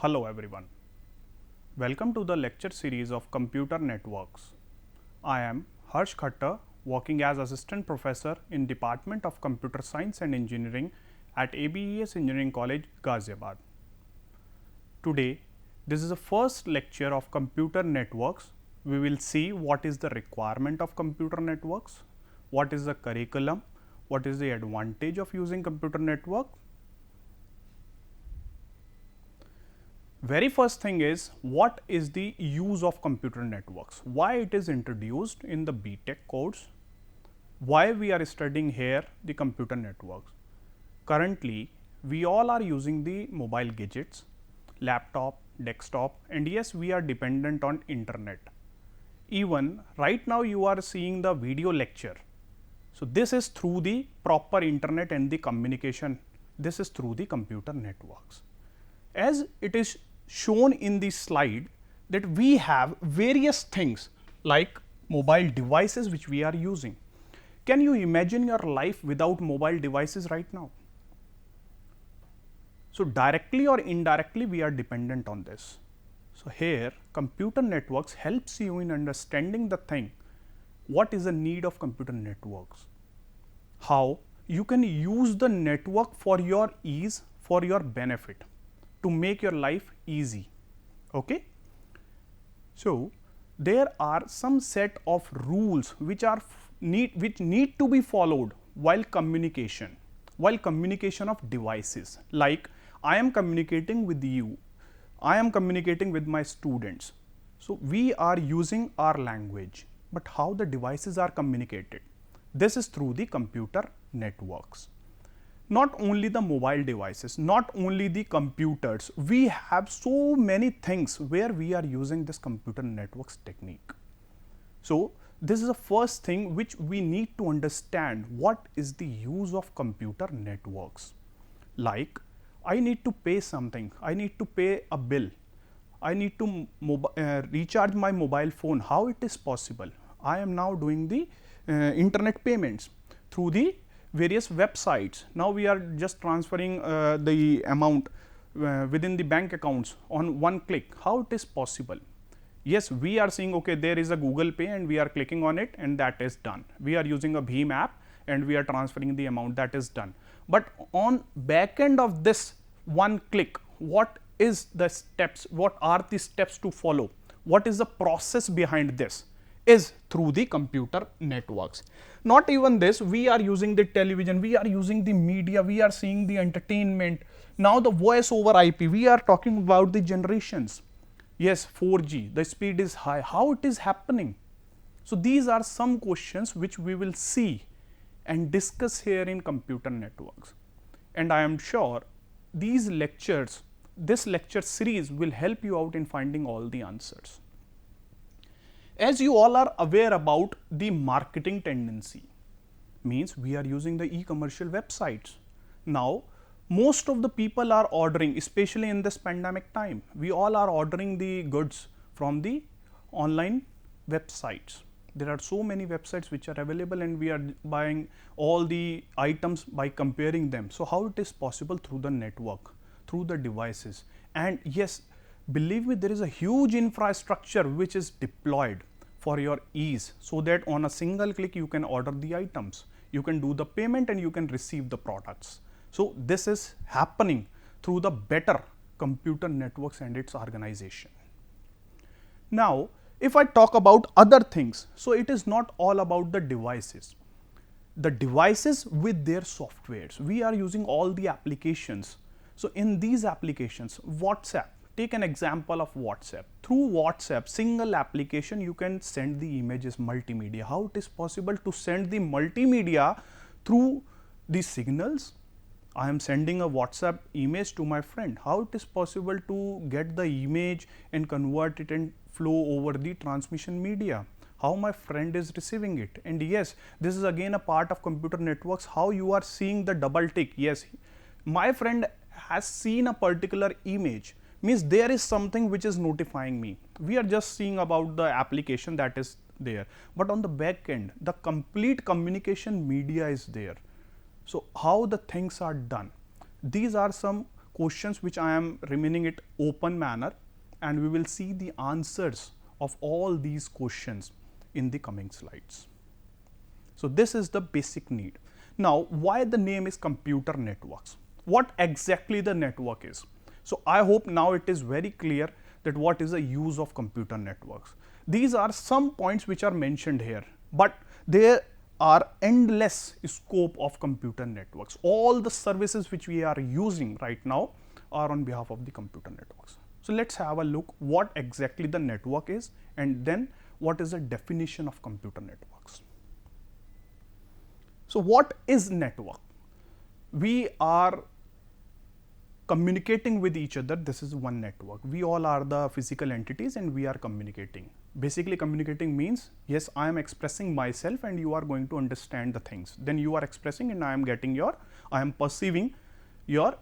Hello everyone. Welcome to the lecture series of Computer Networks. I am Harsh Khattar, working as Assistant Professor in Department of Computer Science and Engineering at ABES Engineering College, Ghaziabad. Today, this is the first lecture of Computer Networks. We will see what is the requirement of computer networks, what is the curriculum, what is the advantage of using computer network. Very first thing is, what is the use of computer networks, why it is introduced in the BTech course, why we are studying here the computer networks. Currently, we all are using the mobile gadgets, laptop, desktop, and yes, we are dependent on internet. Even right now you are seeing the video lecture. So, this is through the proper internet and the communication, this is through the computer networks. As it is shown in the slide that we have various things like mobile devices which we are using. Can you imagine your life without mobile devices right now? So, directly or indirectly we are dependent on this. So, here computer networks helps you in understanding the thing, what is the need of computer networks, how you can use the network for your ease, for your benefit, to make your life easy. Okay? So, there are some set of rules which need to be followed while communication of devices. Like, I am communicating with you, I am communicating with my students. So, we are using our language, but how the devices are communicated? This is through the computer networks. Not only the mobile devices, not only the computers, we have so many things where we are using this computer networks technique. So, this is the first thing which we need to understand, what is the use of computer networks. Like, I need to pay something, I need to pay a bill, I need to recharge my mobile phone. How it is possible? I am now doing the internet payments through the various websites. Now, we are just transferring the amount within the bank accounts on one click. How it is possible? Yes, we are saying, okay, there is a Google Pay and we are clicking on it and that is done. We are using a Bheem app and we are transferring the amount, that is done. But on back end of this one click, what is the steps, what are the steps to follow, what is the process behind this, is through the computer networks. Not even this, we are using the television, we are using the media, we are seeing the entertainment. Now, the voice over IP, we are talking about the generations. Yes, 4G, the speed is high, how it is happening? So, these are some questions which we will see and discuss here in computer networks. And I am sure these lectures, this lecture series will help you out in finding all the answers. As you all are aware about the marketing tendency, means we are using the e-commercial websites. Now, most of the people are ordering, especially in this pandemic time, we all are ordering the goods from the online websites. There are so many websites which are available and we are buying all the items by comparing them. So, how it is possible? Through the network, through the devices. And yes, believe me, there is a huge infrastructure which is deployed for your ease, so that on a single click you can order the items, you can do the payment and you can receive the products. So, this is happening through the better computer networks and its organization. Now, if I talk about other things, so it is not all about the devices. The devices with their softwares, we are using all the applications. So, in these applications, WhatsApp, take an example of WhatsApp. Through WhatsApp, single application, you can send the images, multimedia. How it is possible to send the multimedia through the signals? I am sending a WhatsApp image to my friend. How it is possible to get the image and convert it and flow over the transmission media? How my friend is receiving it? And yes, this is again a part of computer networks, how you are seeing the double tick. Yes, my friend has seen a particular image, means there is something which is notifying me. We are just seeing about the application that is there, but on the back end, the complete communication media is there. So, how the things are done? These are some questions which I am remaining it open manner, and we will see the answers of all these questions in the coming slides. So, this is the basic need. Now, why the name is computer networks? What exactly the network is? So, I hope now it is very clear that what is the use of computer networks. These are some points which are mentioned here, but there are endless scope of computer networks. All the services which we are using right now are on behalf of the computer networks. So, let us have a look what exactly the network is, and then what is the definition of computer networks. So, what is network? We are communicating with each other. This is one network. We all are the physical entities and we are communicating. Basically, communicating means, yes, I am expressing myself and you are going to understand the things. Then you are expressing and I am perceiving your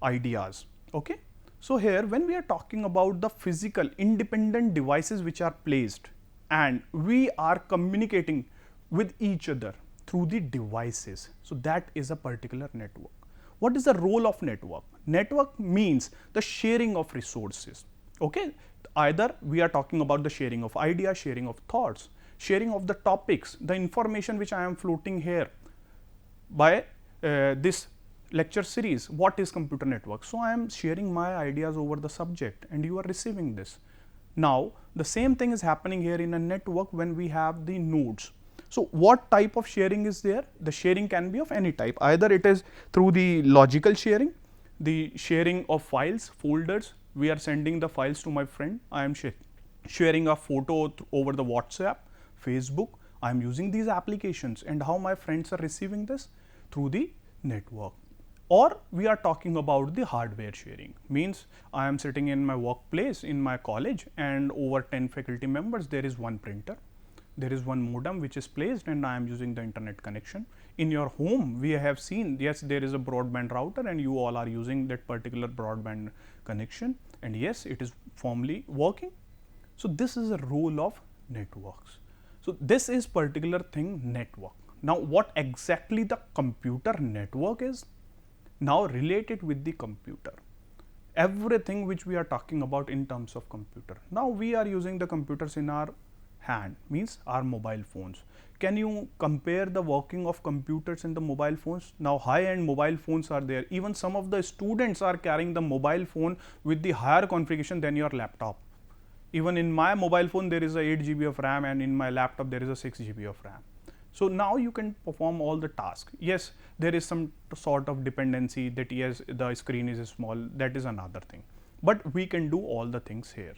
ideas. Okay. So, here when we are talking about the physical independent devices which are placed and we are communicating with each other through the devices. So, that is a particular network. What is the role of network? Network means the sharing of resources. Okay? Either we are talking about the sharing of ideas, sharing of thoughts, sharing of the topics, the information which I am floating here by this lecture series. What is computer network? So, I am sharing my ideas over the subject and you are receiving this. Now, the same thing is happening here in a network when we have the nodes. So, what type of sharing is there? The sharing can be of any type. Either it is through the logical sharing, the sharing of files, folders. We are sending the files to my friend. I am sharing a photo over the WhatsApp, Facebook. I am using these applications, and how my friends are receiving this? Through the network. Or we are talking about the hardware sharing. Means I am sitting in my workplace in my college, and over 10 faculty members there is one printer. There is one modem which is placed and I am using the internet connection. In your home, we have seen, yes, there is a broadband router and you all are using that particular broadband connection, and yes, it is formally working. So, this is a role of networks. So, this is particular thing network. Now, what exactly the computer network is? Now, related with the computer. Everything which we are talking about in terms of computer. Now, we are using the computers in our hand, means our mobile phones. Can you compare the working of computers and the mobile phones? Now, high-end mobile phones are there. Even some of the students are carrying the mobile phone with the higher configuration than your laptop. Even in my mobile phone, there is a 8 GB of RAM, and in my laptop, there is a 6 GB of RAM. So, now you can perform all the tasks. Yes, there is some sort of dependency that yes, the screen is small, that is another thing. But we can do all the things here.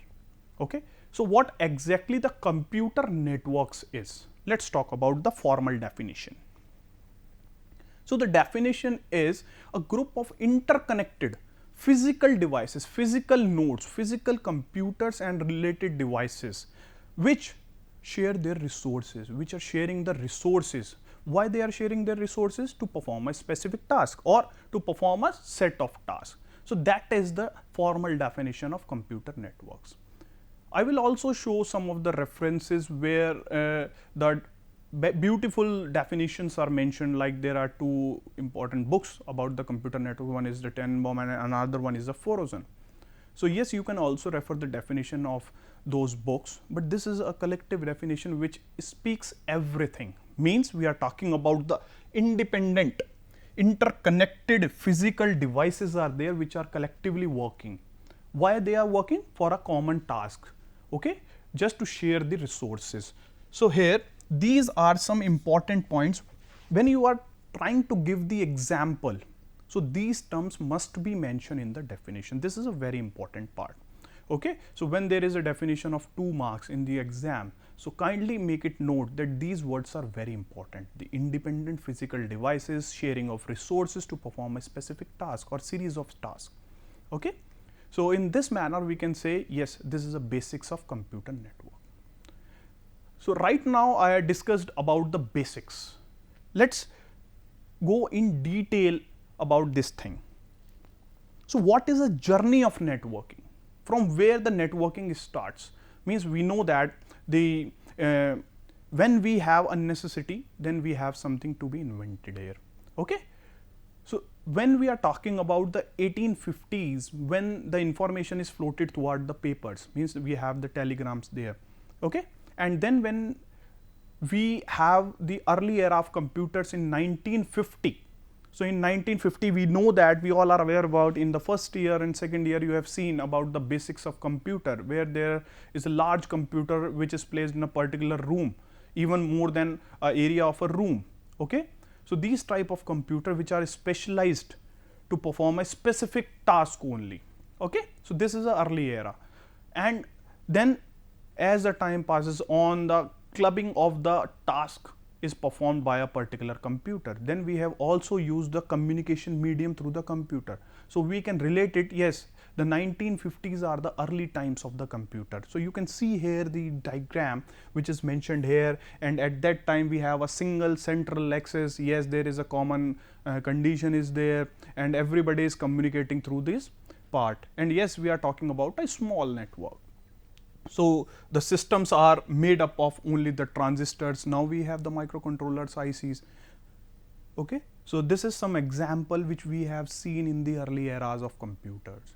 Okay. So, what exactly the computer networks is? Let us talk about the formal definition. So, the definition is a group of interconnected physical devices, physical nodes, physical computers and related devices which share their resources, which are sharing the resources. Why they are sharing their resources? To perform a specific task or to perform a set of tasks. So, that is the formal definition of computer networks. I will also show some of the references where the beautiful definitions are mentioned, like there are two important books about the computer network. One is the Tenenbaum and another one is the Forozan. So, yes, you can also refer the definition of those books, but this is a collective definition which speaks everything. Means we are talking about the independent, interconnected physical devices are there which are collectively working. Why they are working? For a common task. Okay, just to share the resources. So, here these are some important points when you are trying to give the example. So, these terms must be mentioned in the definition. This is a very important part. Okay. So, when there is a definition of 2 marks in the exam, so kindly make it note that these words are very important. The independent physical devices, sharing of resources to perform a specific task or series of tasks. Okay. So, in this manner we can say yes, this is the basics of computer network. So, right now I discussed about the basics. Let us go in detail about this thing. So, what is a journey of networking? From where the networking starts? Means we know that the when we have a necessity, then we have something to be invented here. Okay. So, when we are talking about the 1850s, when the information is floated toward the papers, means we have the telegrams there, okay, and then when we have the early era of computers in 1950. So in 1950, we know that we all are aware about, in the first year and second year you have seen about the basics of computer, where there is a large computer which is placed in a particular room, even more than an area of a room, okay. So these type of computer which are specialized to perform a specific task only, okay. So this is the early era, and then as the time passes on, the clubbing of the task is performed by a particular computer. Then we have also used the communication medium through the computer. So we can relate it, yes, the 1950s are the early times of the computer. So you can see here the diagram which is mentioned here, and at that time we have a single central axis, yes, there is a common condition is there, and everybody is communicating through this part, and yes, we are talking about a small network. So the systems are made up of only the transistors. Now we have the microcontrollers, ICs, okay. So this is some example which we have seen in the early eras of computers.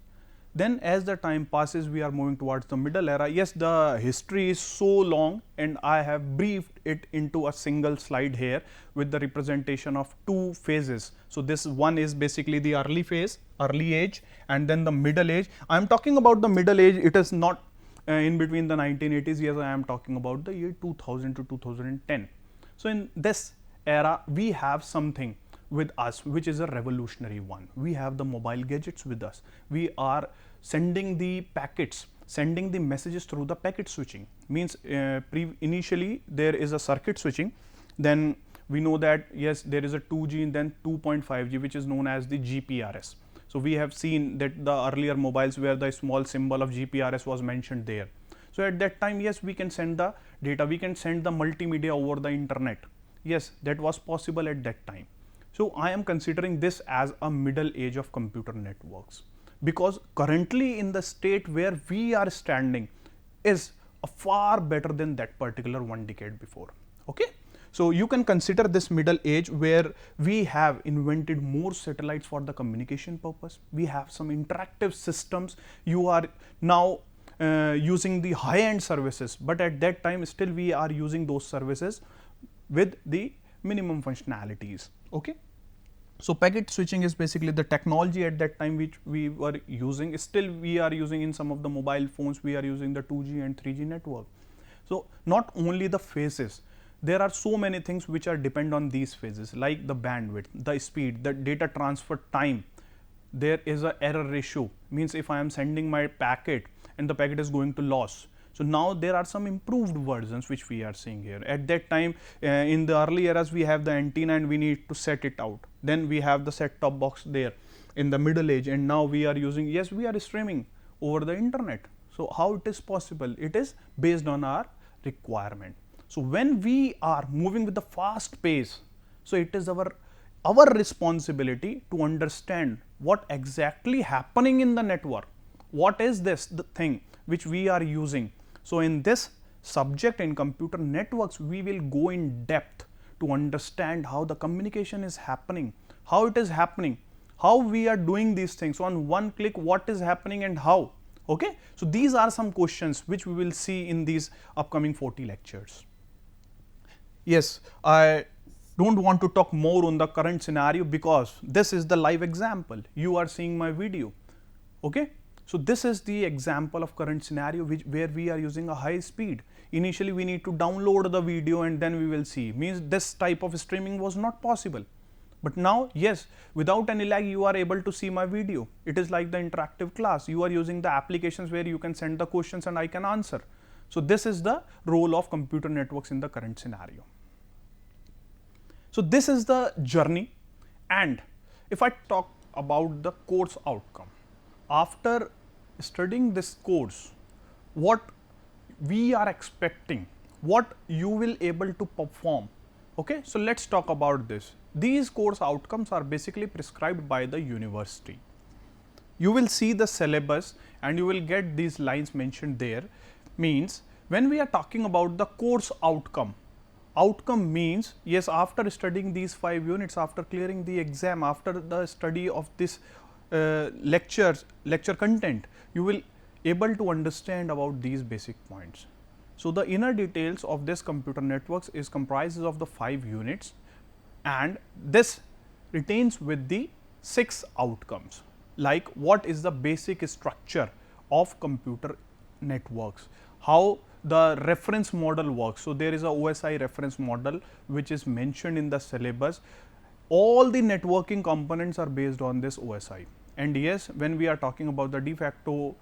Then as the time passes, we are moving towards the middle era. Yes, the history is so long, and I have briefed it into a single slide here with the representation of two phases. So this one is basically the early phase, early age, and then the middle age. I am talking about the middle age, it is not in between the 1980s, yes, I am talking about the year 2000 to 2010. So in this era, we have something with us which is a revolutionary one. We have the mobile gadgets with us. We are sending the packets, sending the messages through the packet switching. Means initially there is a circuit switching, then we know that yes, there is a 2G and then 2.5G, which is known as the GPRS. So we have seen that the earlier mobiles where the small symbol of GPRS was mentioned there. So at that time, yes, we can send the data, we can send the multimedia over the internet. Yes, that was possible at that time. So I am considering this as a middle age of computer networks, because currently in the state where we are standing is far better than that particular one decade before, okay. So you can consider this middle age where we have invented more satellites for the communication purpose. We have some interactive systems. You are now using the high-end services, but at that time still we are using those services with the minimum functionalities, okay. So packet switching is basically the technology at that time which we were using. Still we are using in some of the mobile phones, we are using the 2G and 3G network. So not only the phases, there are so many things which are depend on these phases, like the bandwidth, the speed, the data transfer time. There is a error ratio, means if I am sending my packet and the packet is going to loss. So now there are some improved versions which we are seeing here. At that time, in the early eras, we have the antenna and we need to set it out. Then we have the set-top box there in the middle age, and now we are using, yes, we are streaming over the internet. So how it is possible? It is based on our requirement. So when we are moving with the fast pace, so it is our responsibility to understand what exactly happening in the network. What is this the thing which we are using? So in this subject in computer networks, we will go in depth to understand how the communication is happening, how it is happening, how we are doing these things. So on one click, what is happening and how, okay. So these are some questions which we will see in these upcoming 40 lectures. Yes, I don't want to talk more on the current scenario because this is the live example. You are seeing my video, okay. So this is the example of current scenario where we are using a high speed. Initially we need to download the video and then we will see, means this type of streaming was not possible. But now, yes, without any lag you are able to see my video. It is like the interactive class. You are using the applications where you can send the questions and I can answer. So this is the role of computer networks in the current scenario. So this is the journey, and if I talk about the course outcome, after studying this course, what we are expecting, what you will able to perform, okay. So let's talk about this. These course outcomes are basically prescribed by the university. You will see the syllabus and you will get these lines mentioned there. Means when we are talking about the course outcome, outcome means, yes, after studying these 5 units, after clearing the exam, after the study of this lecture content, you will able to understand about these basic points. So, the inner details of this computer networks is comprises of the 5 units, and this retains with the 6 outcomes, like what is the basic structure of computer networks, how the reference model works. So, there is a OSI reference model which is mentioned in the syllabus. All the networking components are based on this OSI, and yes, when we are talking about the de facto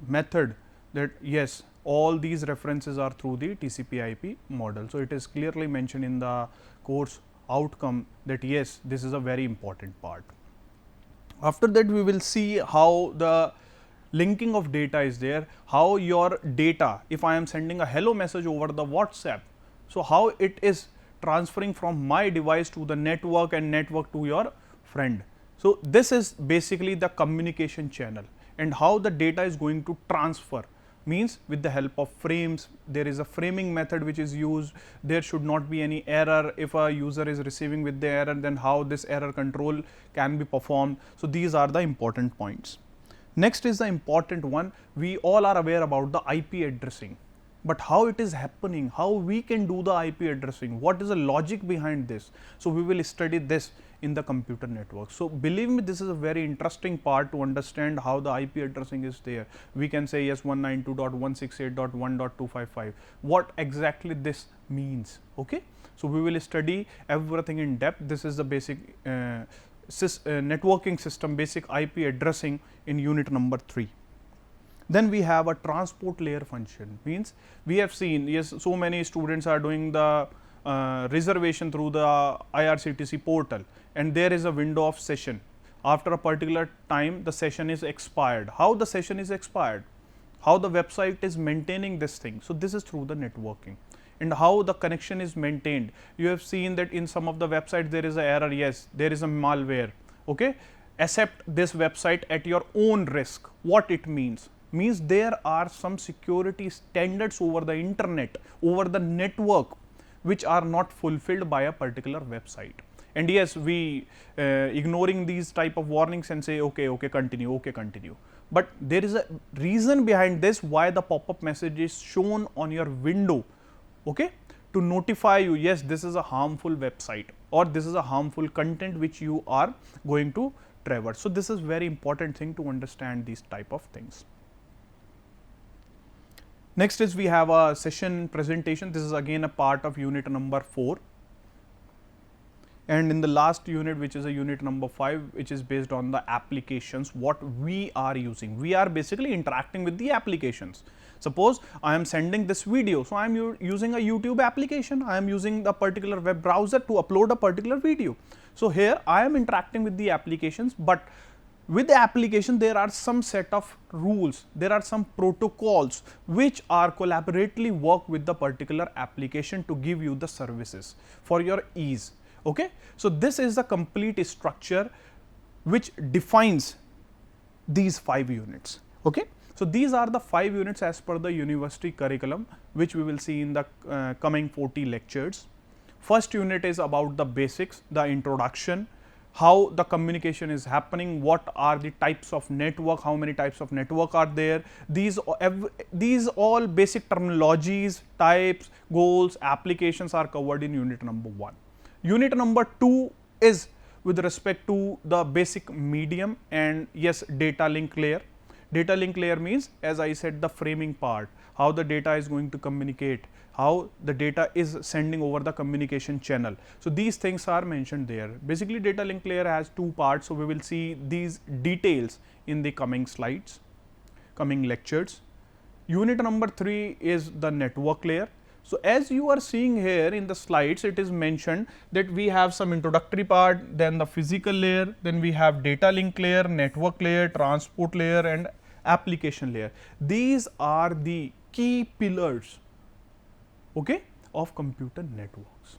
method, that yes, all these references are through the TCP IP model. So, it is clearly mentioned in the course outcome that yes, this is a very important part. After that, we will see how the linking of data is there, how your data, if I am sending a hello message over the WhatsApp, so how it is transferring from my device to the network and network to your friend. So, this is basically the communication channel, and how the data is going to transfer means with the help of frames. There is a framing method which is used. There should not be any error. If a user is receiving with the error, then how this error control can be performed. So, these are the important points. Next is the important one. We all are aware about the IP addressing, but how it is happening, how we can do the IP addressing, what is the logic behind this. So, we will study this in the computer network. So, believe me, this is a very interesting part to understand how the IP addressing is there. We can say yes, 192.168.1.255, what exactly this means. Okay. So, we will study everything in depth. This is the basic networking system, basic IP addressing in unit number 3. Then we have a transport layer function, means we have seen, yes, so many students are doing the reservation through the IRCTC portal, and there is a window of session. After a particular time, the session is expired. How the session is expired? How the website is maintaining this thing? So, this is through the networking. And how the connection is maintained. You have seen that in some of the websites there is a error, yes, there is a malware. Okay, accept this website at your own risk. What it means? Means there are some security standards over the internet, over the network, which are not fulfilled by a particular website. And yes, we ignoring these type of warnings and say okay, continue, continue. But there is a reason behind this, why the pop-up message is shown on your window, okay, to notify you, yes, this is a harmful website or this is a harmful content which you are going to traverse. So, this is very important thing to understand these type of things. Next is we have a session presentation. This is again a part of unit number 4. And in the last unit, which is a unit number 5, which is based on the applications, what we are using. We are basically interacting with the applications. Suppose I am sending this video, so I am using a YouTube application, I am using a particular web browser to upload a particular video. So, here I am interacting with the applications, but with the application there are some set of rules, there are some protocols which are collaboratively work with the particular application to give you the services for your ease. Okay. So, this is the complete structure which defines these 5 units. Okay. So, these are the 5 units as per the university curriculum, which we will see in the coming 40 lectures. First unit is about the basics, the introduction, how the communication is happening, what are the types of network, how many types of network are there. These all basic terminologies, types, goals, applications are covered in unit number 1. Unit number 2 is with respect to the basic medium and yes, data link layer. Data link layer means, as I said, the framing part, how the data is going to communicate, how the data is sending over the communication channel. So, these things are mentioned there. Basically, data link layer has 2 parts. So, we will see these details in the coming slides, coming lectures. Unit number 3 is the network layer. So, as you are seeing here in the slides, it is mentioned that we have some introductory part, then the physical layer, then we have data link layer, network layer, transport layer and application layer. These are the key pillars, okay, of computer networks.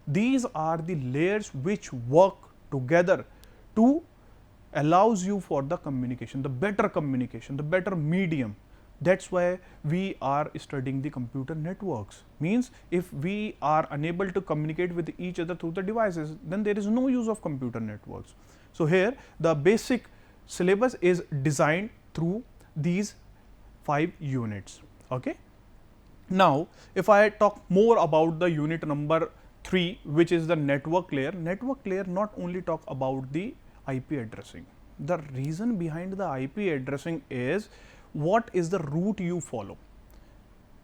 These are the layers which work together to allows you for the communication, the better medium, That's why we are studying the computer networks. Means if we are unable to communicate with each other through the devices, then there is no use of computer networks. So here the basic syllabus is designed through these 5 units. Okay. Now, if I talk more about the unit number 3, which is the network layer not only talk about the IP addressing. The reason behind the IP addressing is what is the route you follow.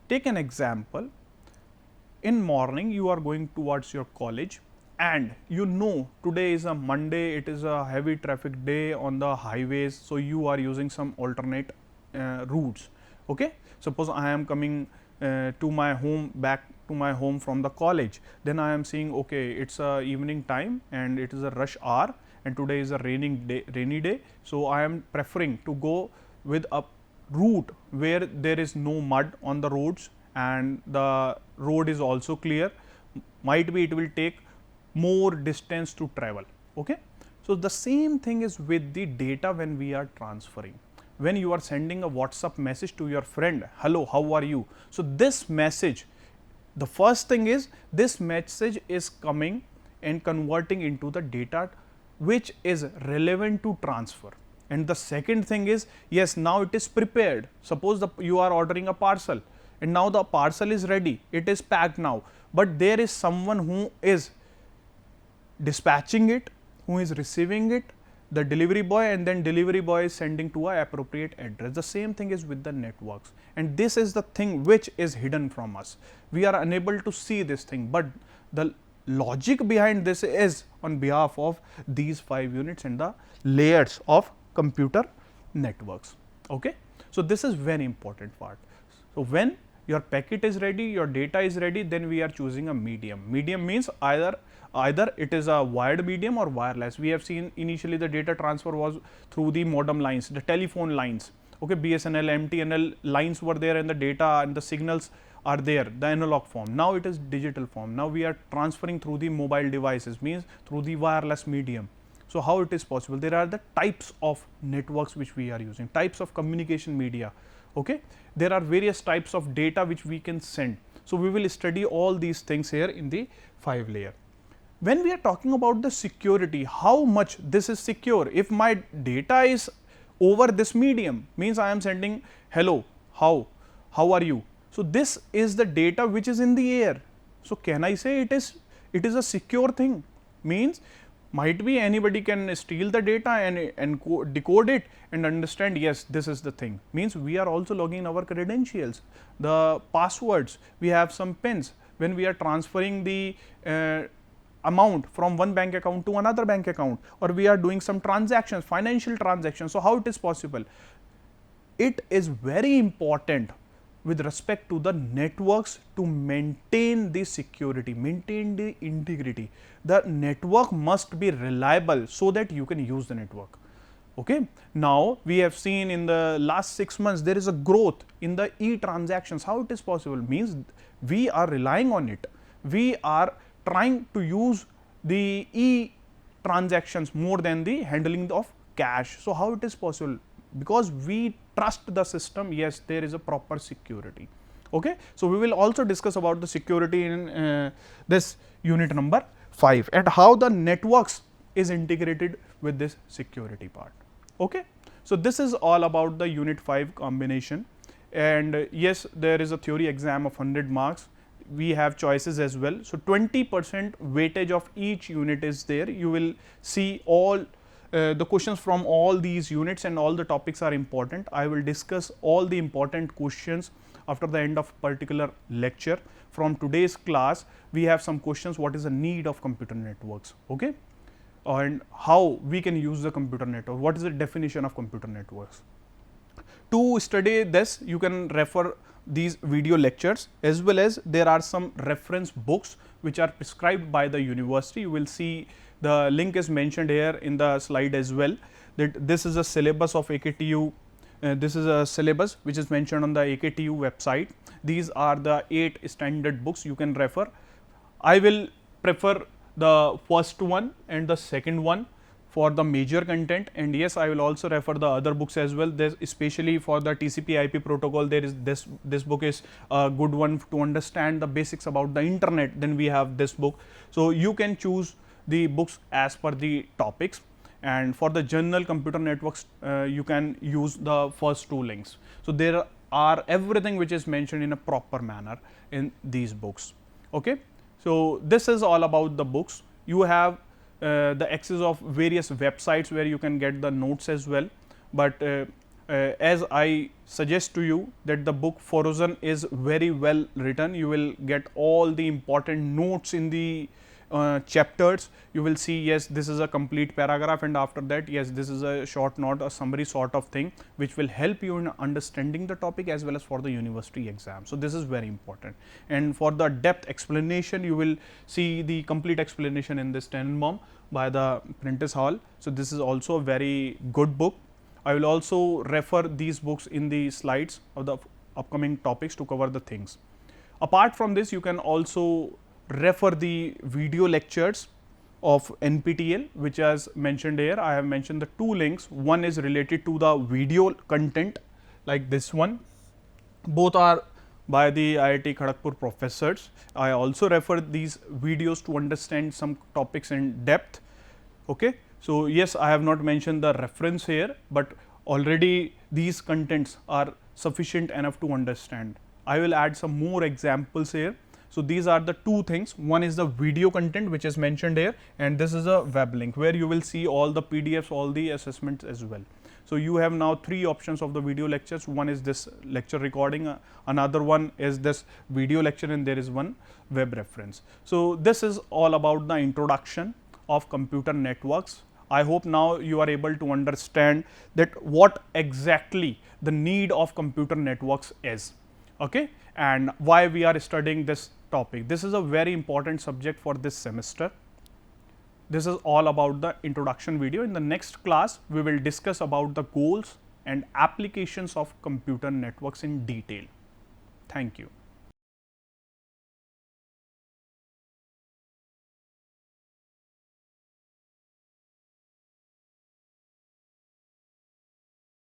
Take an example. In morning, you are going towards your college, and you know today is a Monday, it is a heavy traffic day on the highways. So, you are using some alternate routes. Okay. Suppose I am coming to my home, back to my home from the college, then I am seeing okay, it's a evening time and it is a rush hour, and today is a rainy day. So, I am preferring to go with a route where there is no mud on the roads and the road is also clear. Might be it will take more distance to travel. Okay. So, the same thing is with the data when we are transferring. When you are sending a WhatsApp message to your friend, hello, how are you? So, this message, the first thing is this message is coming and converting into the data which is relevant to transfer. And the second thing is, yes, now it is prepared. Suppose you are ordering a parcel and now the parcel is ready, it is packed now, but there is someone who is dispatching it, who is receiving it, the delivery boy, and then delivery boy is sending to a appropriate address. The same thing is with the networks, and this is the thing which is hidden from us. We are unable to see this thing, but the logic behind this is on behalf of these 5 units and the layers of computer networks. Okay. So, this is very important part. So, when your packet is ready, your data is ready, then we are choosing a medium. Medium means either it is a wired medium or wireless. We have seen initially the data transfer was through the modem lines, the telephone lines. Okay, BSNL, MTNL lines were there and the data and the signals are there, the analog form. Now it is digital form. Now we are transferring through the mobile devices, means through the wireless medium. So, how it is possible? There are the types of networks which we are using, types of communication media. Okay. There are various types of data which we can send. So, we will study all these things here in the 5 layer. When we are talking about the security, how much this is secure? If my data is over this medium, means I am sending hello, how are you? So, this is the data which is in the air. So, can I say it is a secure thing? Means might be anybody can steal the data and decode it and understand, yes, this is the thing. Means we are also logging our credentials, the passwords, we have some pins when we are transferring the amount from one bank account to another bank account, or we are doing some transactions, financial transactions. So, how it is possible? It is very important with respect to the networks to maintain the security, maintain the integrity. The network must be reliable so that you can use the network. Okay. Now, we have seen in the last 6 months there is a growth in the e-transactions. How it is possible? Means we are relying on it. We are trying to use the e-transactions more than the handling of cash. So, how it is possible? Because we trust the system, yes, there is a proper security. Okay. So, we will also discuss about the security in this unit number 5 and how the networks is integrated with this security part. Okay. So, this is all about the unit 5 combination, and yes, there is a theory exam of 100 marks. We have choices as well. So, 20% weightage of each unit is there. You will see all the questions from all these units, and all the topics are important. I will discuss all the important questions after the end of particular lecture. From today's class, we have some questions: what is the need of computer networks, okay, and how we can use the computer network, what is the definition of computer networks. To study this, you can refer these video lectures, as well as there are some reference books which are prescribed by the university. You will see the link is mentioned here in the slide as well, that this is a syllabus of AKTU. This is a syllabus which is mentioned on the AKTU website. These are the 8 standard books you can refer. I will prefer the first one and the second one for the major content, and yes, I will also refer the other books as well. There's especially for the TCP/IP protocol, there is this book is a good one to understand the basics about the internet. Then we have this book. So you can choose the books as per the topics, and for the general computer networks, you can use the first two links. So there are everything which is mentioned in a proper manner in these books. Okay. So this is all about the books. You have the access of various websites where you can get the notes as well, but as I suggest to you that the book Forozen is very well written. You will get all the important notes in the chapters. You will see, yes, this is a complete paragraph, and after that, yes, this is a short note, a summary sort of thing, which will help you in understanding the topic as well as for the university exam. So this is very important, and for the depth explanation, you will see the complete explanation in this Tenenbaum by the Prentice Hall. So this is also a very good book. I will also refer these books in the slides of the upcoming topics to cover the things. Apart from this, you can also refer the video lectures of NPTEL, which as mentioned here. I have mentioned the two links. One is related to the video content, like this one. Both are by the IIT Kharagpur professors. I also refer these videos to understand some topics in depth. Okay. So yes, I have not mentioned the reference here, but already these contents are sufficient enough to understand. I will add some more examples here. So these are the two things. One is the video content, which is mentioned here, and this is a web link where you will see all the PDFs, all the assessments as well. So you have now three options of the video lectures. One is this lecture recording, another one is this video lecture, and there is one web reference. So this is all about the introduction of computer networks. I hope now you are able to understand that what exactly the need of computer networks is, okay, and why we are studying this topic. This is a very important subject for this semester. This is all about the introduction video. In the next class, we will discuss about the goals and applications of computer networks in detail. Thank you.